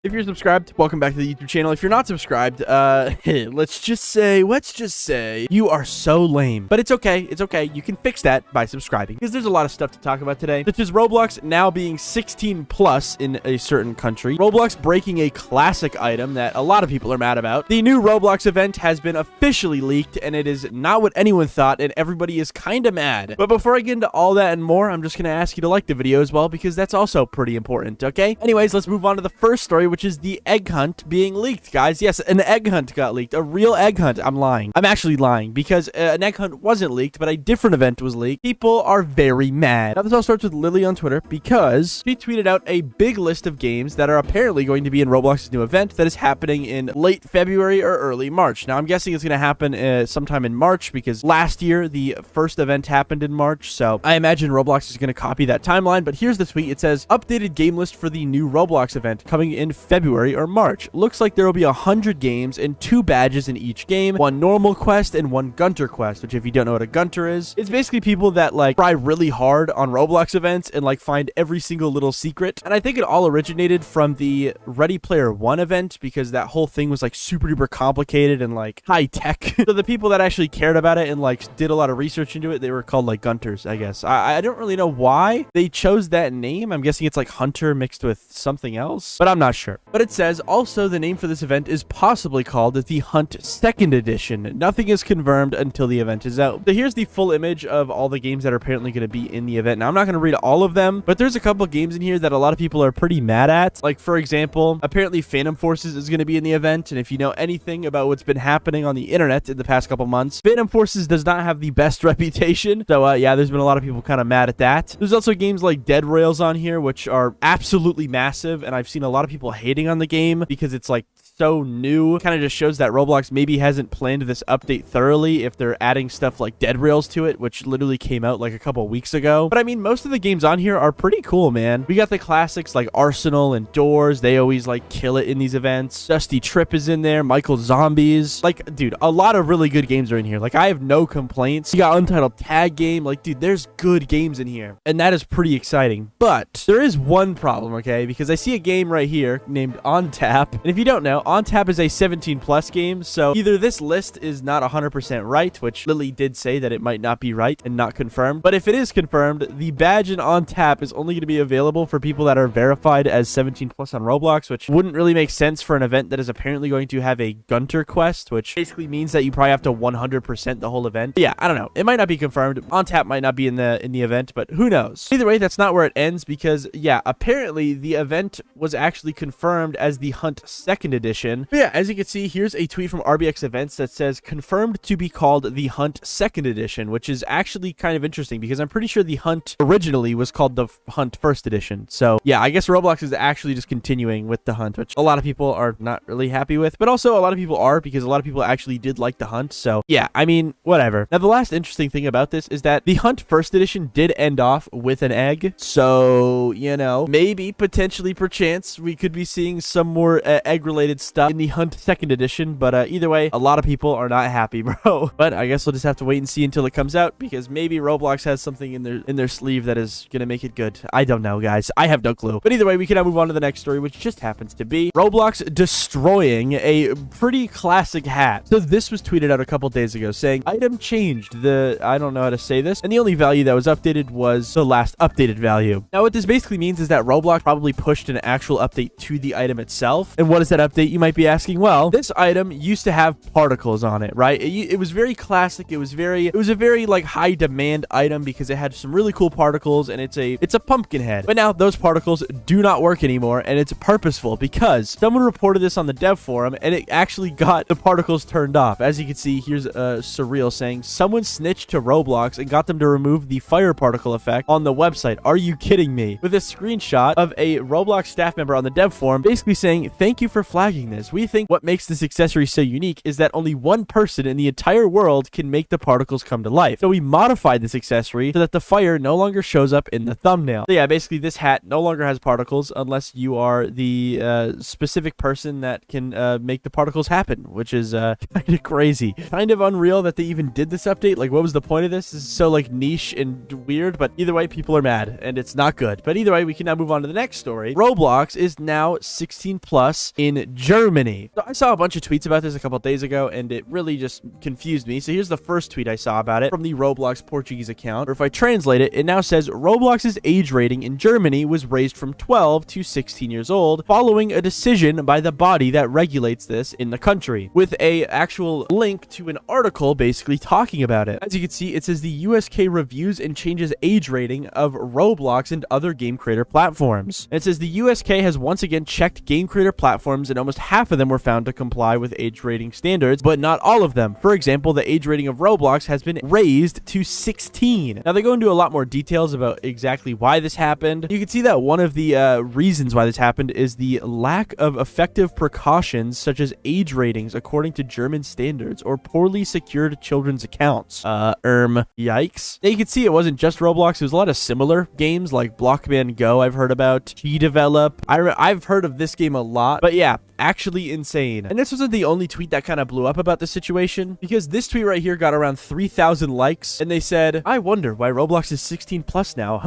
If you're subscribed, welcome back to the YouTube channel. If you're not subscribed, let's just say you are so lame. But it's okay. It's okay. You can fix that by subscribing, because there's a lot of stuff to talk about today, such as Roblox now being 16 plus in a certain country, Roblox breaking a classic item that a lot of people are mad about, the new Roblox event has been officially leaked, and it is not what anyone thought, and everybody is kind of mad. But before I get into all that and more, I'm just going to ask you to like the video as well, because that's also pretty important, okay? Anyways, let's move on to the first story, which is the egg hunt being leaked, guys. Yes, an egg hunt got leaked. A real egg hunt. I'm lying. I'm actually lying, because an egg hunt wasn't leaked, but a different event was leaked. People are very mad. Now, this all starts with Lily on Twitter, because she tweeted out a big list of games that are apparently going to be in Roblox's new event that is happening in late February or early March. Now, I'm guessing it's going to happen sometime in March, because last year, the first event happened in March, so I imagine Roblox is going to copy that timeline. But here's the tweet. It says, updated game list for the new Roblox event coming in February or March. Looks like there will be 100 games and 2 badges in each game, 1 normal quest and 1 Gunter quest, which if you don't know what a Gunter is, it's basically people that like try really hard on Roblox events and like find every single little secret. And I think it all originated from the Ready Player One event, because that whole thing was like super duper complicated and like high tech. So the people that actually cared about it and like did a lot of research into it, they were called like Gunters, I guess. I don't really know why they chose that name. I'm guessing it's like Hunter mixed with something else, but I'm not sure. But it says also the name for this event is possibly called the Hunt 2nd Edition. Nothing is confirmed until the event is out. So here's the full image of all the games that are apparently going to be in the event. Now, I'm not going to read all of them, but there's a couple of games in here that a lot of people are pretty mad at. Like, for example, apparently Phantom Forces is going to be in the event, and if you know anything about what's been happening on the internet in the past couple months, Phantom Forces does not have the best reputation. So, yeah, there's been a lot of people kind of mad at that. There's also games like Dead Rails on here, which are absolutely massive, and I've seen a lot of people hating on the game because it's like so new. Kind of just shows that Roblox maybe hasn't planned this update thoroughly if they're adding stuff like Dead Rails to it, which literally came out like a couple weeks ago. But I mean, most of the games on here are pretty cool, man. We got the classics like Arsenal and Doors. They always like kill it in these events. Dusty Trip is in there. Michael Zombies. Like, dude, a lot of really good games are in here. Like, I have no complaints. You got Untitled Tag Game. Like, dude, there's good games in here, and that is pretty exciting. But there is one problem, okay? Because I see a game right here named On Tap, and if you don't know, On Tap is a 17 plus game, so either this list is not 100% right, which Lily did say that it might not be right and not confirmed, but if it is confirmed, the badge in On Tap is only going to be available for people that are verified as 17 plus on Roblox, which wouldn't really make sense for an event that is apparently going to have a Gunter quest, which basically means that you probably have to 100% the whole event. But yeah, I don't know. It might not be confirmed. On Tap might not be in the event, but who knows? Either way, that's not where it ends, because yeah, apparently the event was actually confirmed as the Hunt 2nd Edition. But yeah, as you can see, here's a tweet from RBX Events that says confirmed to be called the Hunt 2nd Edition, which is actually kind of interesting because I'm pretty sure the Hunt originally was called the Hunt 1st Edition. So yeah, I guess Roblox is actually just continuing with the Hunt, which a lot of people are not really happy with, but also a lot of people are, because a lot of people actually did like the Hunt. So yeah, I mean, whatever. Now, the last interesting thing about this is that the Hunt 1st Edition did end off with an egg. So, you know, maybe, potentially, perchance, we could be seeing some more egg-related stuff in the Hunt 2nd Edition, but either way, a lot of people are not happy, bro. But I guess we'll just have to wait and see until it comes out, because maybe Roblox has something in their sleeve that is gonna make it good. I don't know, guys. I have no clue. But either way, we can now move on to the next story, which just happens to be Roblox destroying a pretty classic hat. So this was tweeted out a couple days ago saying, item changed. I don't know how to say this, and the only value that was updated was the last updated value. Now, what this basically means is that Roblox probably pushed an actual update to the item itself. And what is that update, you might be asking? Well, this item used to have particles on it, right? It was very classic. It was a very like high demand item because it had some really cool particles, and it's a pumpkin head. But now those particles do not work anymore, and it's purposeful because someone reported this on the dev forum, and it actually got the particles turned off. As you can see, here's Surreal saying someone snitched to Roblox and got them to remove the fire particle effect on the website. Are you kidding me? With a screenshot of a Roblox staff member on the dev forum basically saying, thank you for flagging this. We think what makes this accessory so unique is that only one person in the entire world can make the particles come to life. So we modified this accessory so that the fire no longer shows up in the thumbnail. So yeah, basically this hat no longer has particles unless you are the specific person that can make the particles happen, which is kind of crazy. Kind of unreal that they even did this update. Like, what was the point of this? This is so like niche and weird, but either way, people are mad and it's not good. But either way, we can now move on to the next story. Roblox is now now 16 plus in Germany. So I saw a bunch of tweets about this a couple days ago, and it really just confused me. So here's the first tweet I saw about it from the Roblox Portuguese account. Or if I translate it, it now says Roblox's age rating in Germany was raised from 12 to 16 years old following a decision by the body that regulates this in the country, with a actual link to an article basically talking about it. As you can see, it says the USK reviews and changes age rating of Roblox and other game creator platforms. And it says the USK has once again checked game creator platforms, and almost half of them were found to comply with age rating standards, but not all of them. For example, the age rating of Roblox has been raised to 16. Now, they go into a lot more details about exactly why this happened. You can see that one of the reasons why this happened is the lack of effective precautions such as age ratings according to German standards or poorly secured children's accounts. Yikes. Now, you can see it wasn't just Roblox. There's a lot of similar games like Blockman Go I've heard about. G-Develop. I've heard of this game a lot, but yeah, actually insane. And this wasn't the only tweet that kind of blew up about the situation, because this tweet right here got around 3,000 likes, and they said, I wonder why Roblox is 16 plus now.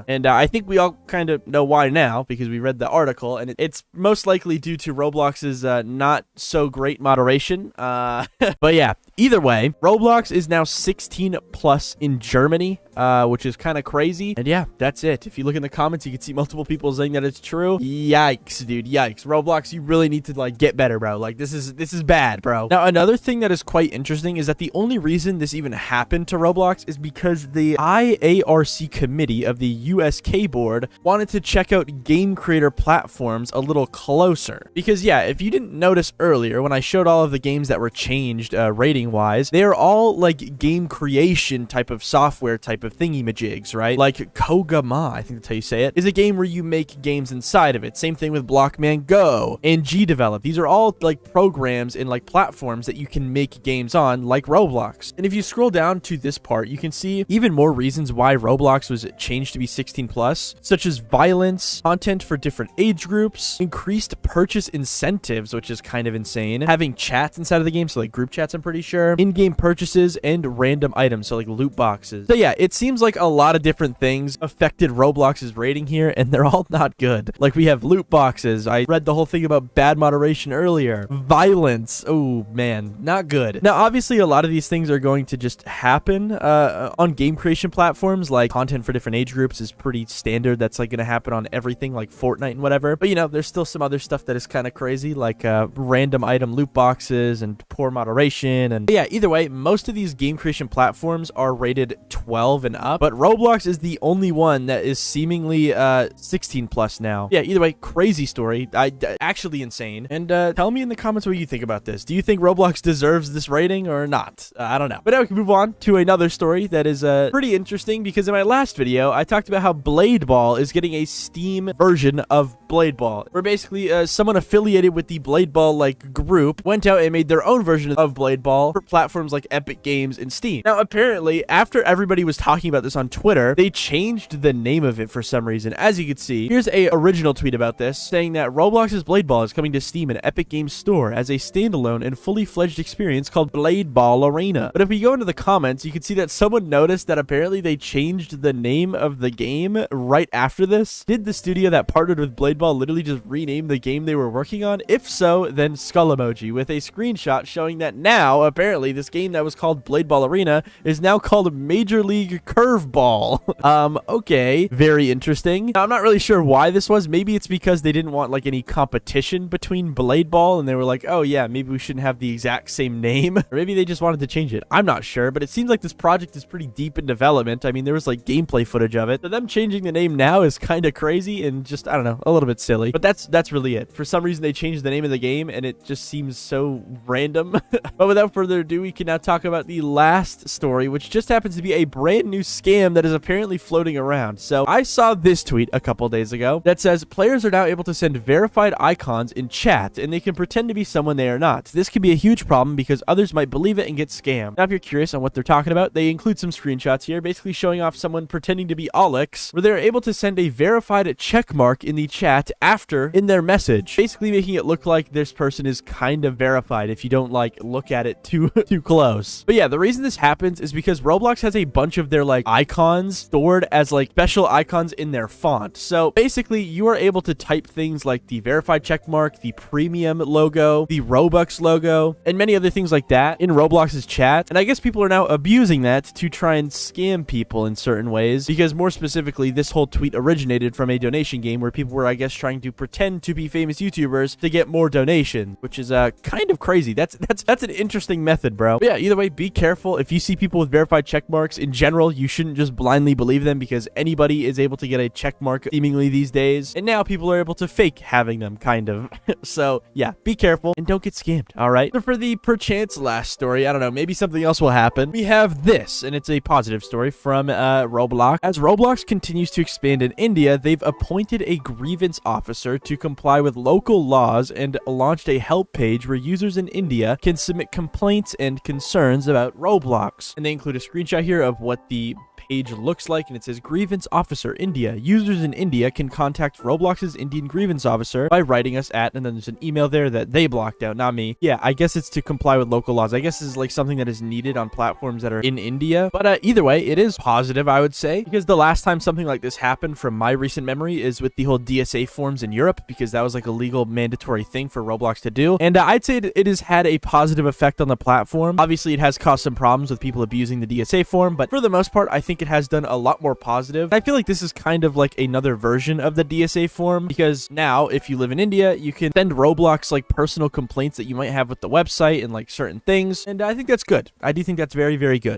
And I think we all kind of know why now, because we read the article, and it's most likely due to Roblox's not so great moderation. But yeah, either way, Roblox is now 16 plus in Germany, which is kind of crazy. And yeah, that's it. If you look in the comments, you can see multiple people saying that it's true. Yikes, dude. Yikes. Roblox, you really need to like get better, bro. Like this is bad, bro. Now, another thing that is quite interesting is that the only reason this even happened to Roblox is because the IARC committee of the USK board wanted to check out game creator platforms a little closer. Because yeah, if you didn't notice earlier when I showed all of the games that were changed rating wise, they are all like game creation type of software type of thingy-majigs, right? Like Kogama, I think that's how you say it, is a game where you make games inside of it. Same thing with Blockman Go and G-Develop. These are all like programs and like platforms that you can make games on, like Roblox. And if you scroll down to this part, you can see even more reasons why Roblox was changed to be 16 plus, such as violence, content for different age groups, increased purchase incentives, which is kind of insane, having chats inside of the game, so like group chats, I'm pretty sure, in-game purchases, and random items, so like loot boxes. So yeah, it seems like a lot of different things affected Roblox's rating here, and they're all not good. Like we have loot boxes. I read the whole thing about bad moderation earlier. Violence. Oh man, not good. Now, obviously, a lot of these things are going to just happen on game creation platforms. Like content for different age groups is pretty standard. That's like going to happen on everything like Fortnite and whatever. But you know, there's still some other stuff that is kind of crazy, like random item loot boxes and poor moderation. And yeah, either way, most of these game creation platforms are rated 12 and up, but Roblox is the only one that is seemingly 16 plus now. Yeah, either way, crazy story. Actually insane. And tell me in the comments what you think about this. Do you think Roblox deserves this rating or not? I don't know. But now we can move on to another story that is pretty interesting, because in my last video, I talked about how Blade Ball is getting a Steam version of Blade Ball, where basically someone affiliated with the Blade Ball like group went out and made their own version of Blade Ball for platforms like Epic Games and Steam. Now, apparently, after everybody was talking about this on Twitter, they changed the name of it for some reason. As you can see, here's a original tweet about this, saying that Roblox's Blade Ball is coming to Steam and Epic Games Store as a standalone and fully fledged experience called Blade Ball Arena. But if we go into the comments, you can see that someone noticed that apparently they changed the name of the game right after this. Did the studio that partnered with Blade Ball literally just rename the game they were working on? If so, then skull emoji, with a screenshot showing that now, apparently, this game that was called Blade Ball Arena is now called Major League Curveball. Okay, very interesting. Now, I'm not really sure why this was. Maybe it's because they didn't want like any competition between Blade Ball, and they were like, oh yeah, maybe we shouldn't have the exact same name. Or maybe they just wanted to change it. I'm not sure, but it seems like this project is pretty deep in development. I mean, there was like gameplay footage of it. So them changing the name now is kind of crazy and just, I don't know, a little bit silly. But that's really it. For some reason, they changed the name of the game, and it just seems so random. But without further ado, we can now talk about the last story, which just happens to be a brand new scam that is apparently floating around. So I saw this tweet a couple days ago that says players are now able to send verified icons in chat, and they can pretend to be someone they are not. This could be a huge problem because others might believe it and get scammed. Now, if you're curious on what they're talking about, they include some screenshots here, basically showing off someone pretending to be Alex, where they're able to send a verified check mark in the chat chat after in their message, basically making it look like this person is kind of verified if you don't like look at it too close. But yeah, the reason this happens is because Roblox has a bunch of their like icons stored as like special icons in their font. So basically you are able to type things like the verified checkmark, the premium logo, the Robux logo, and many other things like that in Roblox's chat. And I guess people are now abusing that to try and scam people in certain ways, because more specifically, this whole tweet originated from a donation game where people were, I guess, trying to pretend to be famous YouTubers to get more donation, which is kind of crazy. That's an interesting method, bro. But yeah, either way, be careful. If you see people with verified check marks in general, you shouldn't just blindly believe them, because anybody is able to get a check mark seemingly these days, and now people are able to fake having them, kind of. So yeah, be careful and don't get scammed. All right. So for the perchance last story, I don't know, maybe something else will happen. We have this, and it's a positive story from Roblox. As Roblox continues to expand in India, they've appointed a grievance officer to comply with local laws and launched a help page where users in India can submit complaints and concerns about Roblox. And they include a screenshot here of what the page looks like, and it says Grievance Officer India. Users in India can contact Roblox's Indian Grievance Officer by writing us at, and then there's an email there that they blocked out, not me. Yeah, I guess it's to comply with local laws. I guess this is like something that is needed on platforms that are in India. But either way, it is positive, I would say, because the last time something like this happened from my recent memory is with the whole DSA forms in Europe, because that was like a legal mandatory thing for Roblox to do. And I'd say it has had a positive effect on the platform. Obviously, it has caused some problems with people abusing the DSA form, but for the most part, I think it has done a lot more positive. I feel like this is kind of like another version of the DSA form, because now if you live in India, you can send Roblox like personal complaints that you might have with the website and like certain things, and I think that's good. I do think that's very, very good.